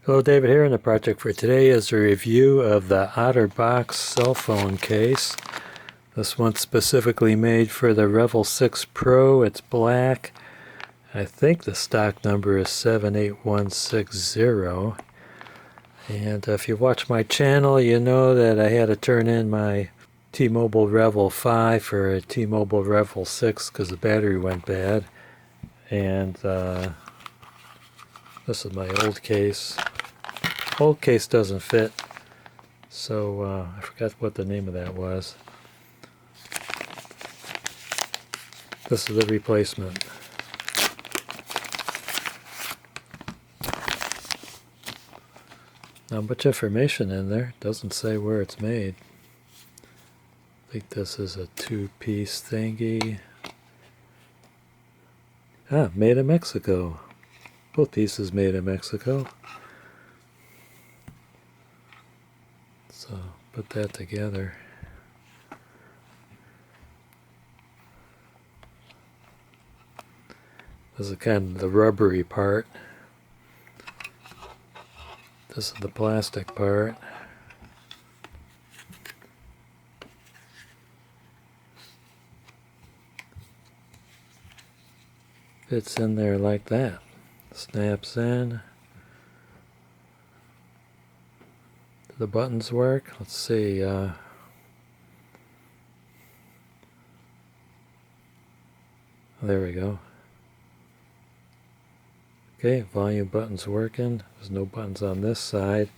Hello, David here, and the project for today is a review of the Otterbox cell phone case. This one's specifically made for the REVVL 6 Pro. It's black. I think the stock number is 78160. And if you watch my channel, you know that I had to turn in my T-Mobile REVVL 5 for a T-Mobile REVVL 6 because the battery went bad. And this is my old case. Old case doesn't fit, so I forgot what the name of that was. This is the replacement. Not much information in there. Doesn't say where it's made. I think this is a two-piece thingy. Made in Mexico. Both pieces made in Mexico. So put that together. This is kind of the rubbery part. This is the plastic part. Fits in there like that. Snaps in. Do the buttons work? Let's see. There we go. Okay, volume button's working. There's no buttons on this side.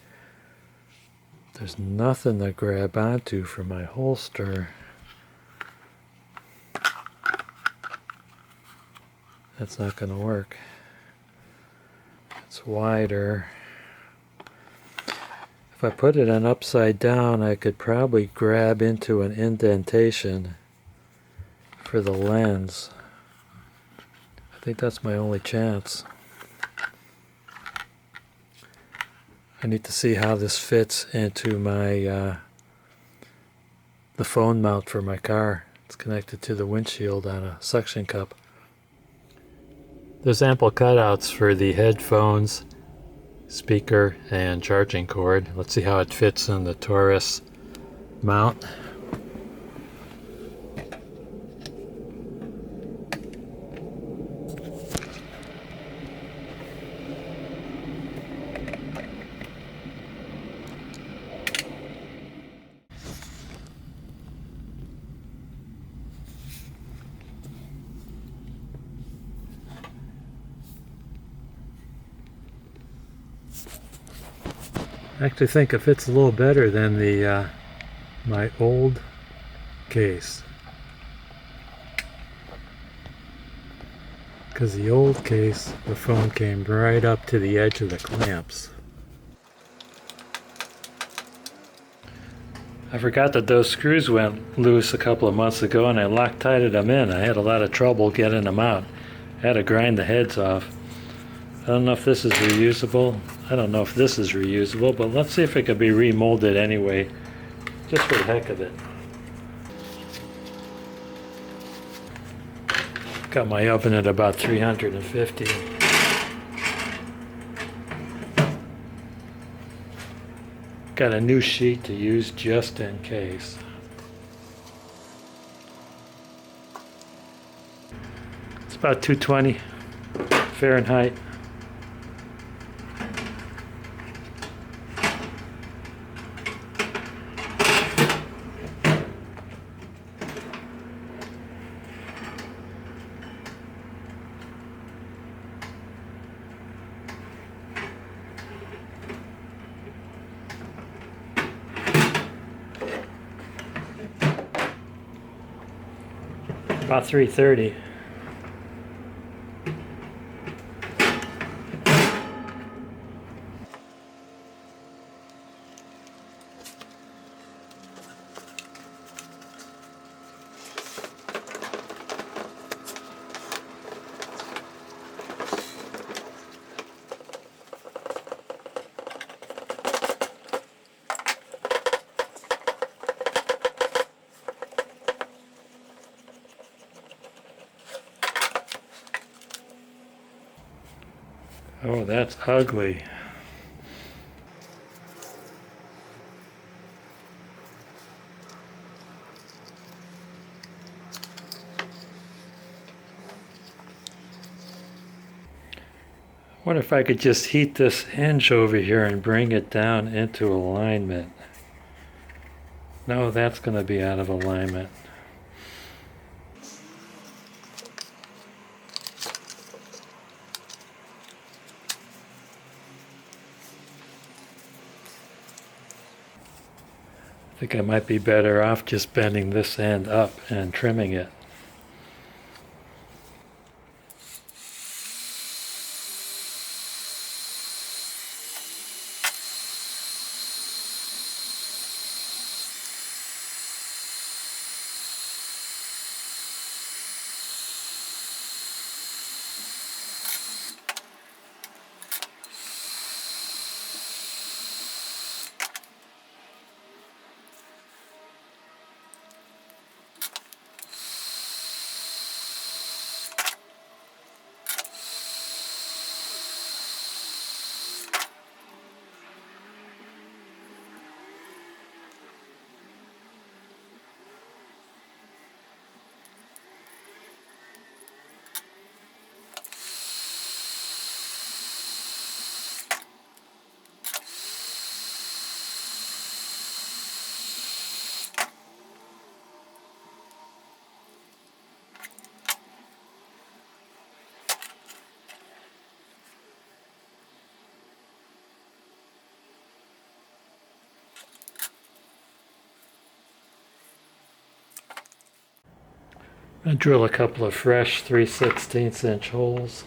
There's nothing to grab onto for my holster. That's not going to work. It's wider. If I put it on upside down, I could probably grab into an indentation for the lens. I think that's my only chance. I need to see how this fits into my the phone mount for my car. It's connected to the windshield on a suction cup. There's ample cutouts for the headphones, speaker, and charging cord. Let's see how it fits in the Taurus mount. I actually think it fits a little better than the my old case, because the old case, the phone came right up to the edge of the clamps. I forgot that those screws went loose a couple of months ago, and I Loctited them in. I had a lot of trouble getting them out. I had to grind the heads off. I don't know if this is reusable. I don't know if this is reusable, but let's see if it could be remolded anyway, just for the heck of it. Got my oven at about 350. Got a new sheet to use just in case. It's about 220 Fahrenheit. About 330. Oh, that's ugly. Wonder if I could just heat this hinge over here and bring it down into alignment. No, that's going to be out of alignment. I think I might be better off just bending this end up and trimming it. I drill a couple of fresh 3/16 inch holes.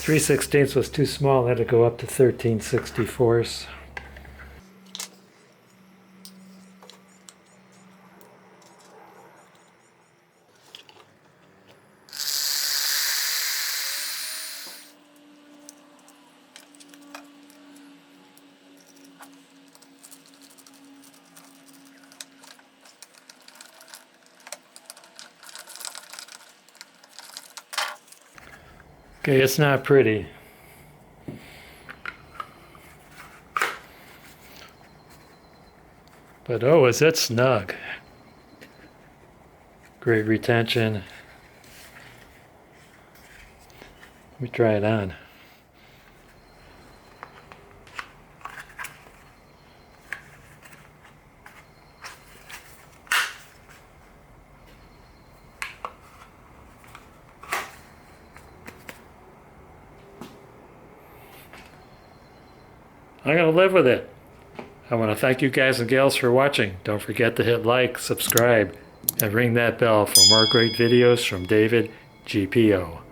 .3/16 was too small, I had to go up to 13/64. Okay, it's not pretty. But oh, is it snug. Great retention. Let me try it on. I'm going to live with it. I want to thank you guys and gals for watching. Don't forget to hit like, subscribe, and ring that bell for more great videos from David GPO.